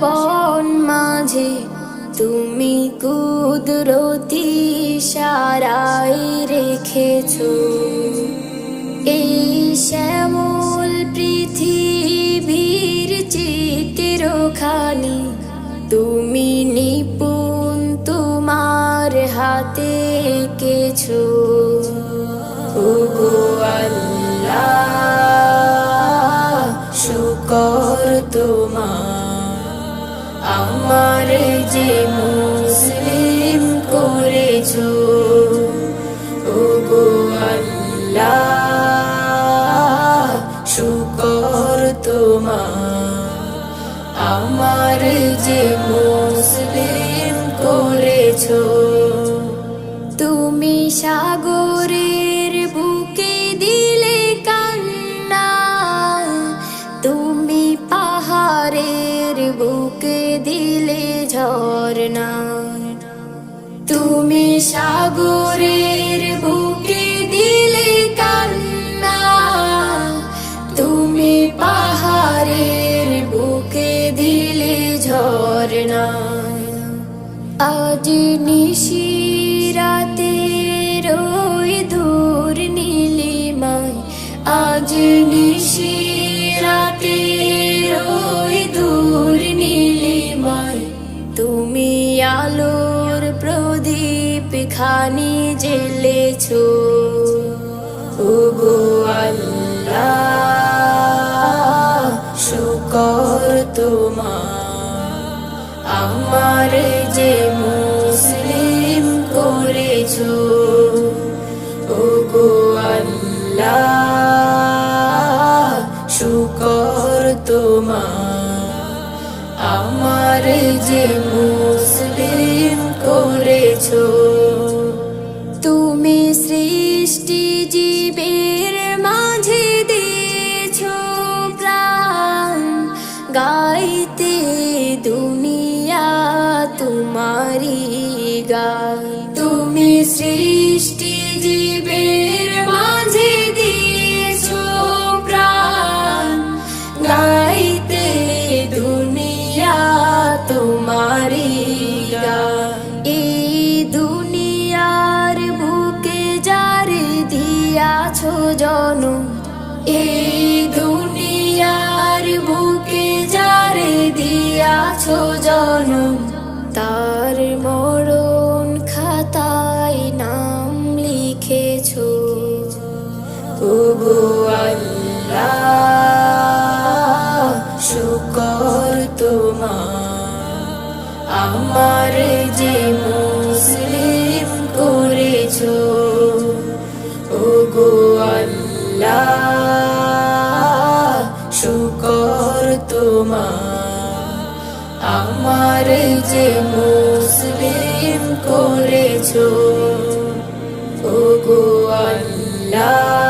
বন মাঝে তুমি কুদরতি ইশারায় রেখেছো এই শ্যামল পৃথিবীর চিত্রখানি তুমি নিপুণ তোমার হাতে এঁকেছো। ওগো আল্লাহ শুকর তোমার আমার যে মুসলিম করেছো। ওগো আল্লাহ শুকর তোমার আমার যে মুসলিম করেছো। তুমি সাগরের বুকে দিলে কান্না তুমি পাহাড়ের বুকে দিলে ঝরনা তুমি সাগরের বুকে দিলে কান্না তুমি পাহাড়ের বুকে দিলে ঝরনা। আজ নিশিরাতে রই দূর নীলিমায় আজ নিশিরাতে রই দূর নীলিমায় তুমি আলোর প্রদীপ খানি জ্বেলেছো। ওগো আল্লাহ শুকর তোমার আমার যে মুসলিম করেছো। ওগো আল্লাহ শুকর তোমার আমার যে মুসলিম করেছো। তুমি সৃষ্টি জীবের মাঝে দিয়েছো প্রাণ গাইতে দুনিয়া তোমারি গান। তুমি সৃষ্টি জীবের মাঝে দিয়েছো প্রাণ গাইতে দুনিয়া তোমারি গান। এই দুনিয়ার বুকে যারে দিয়াছো জনম এই দুনিয়ার বুকে যারে দিয়াছো জনম তার মরণ খাতায় নাম লিখেছো। ওগো আল্লাহ শুকর তোমার আমার যে মুসলিম করেছো। ওগো আল্লাহ শুকর তোমার আমার যে মুসলিম করেছো। ওগো আল্লাহ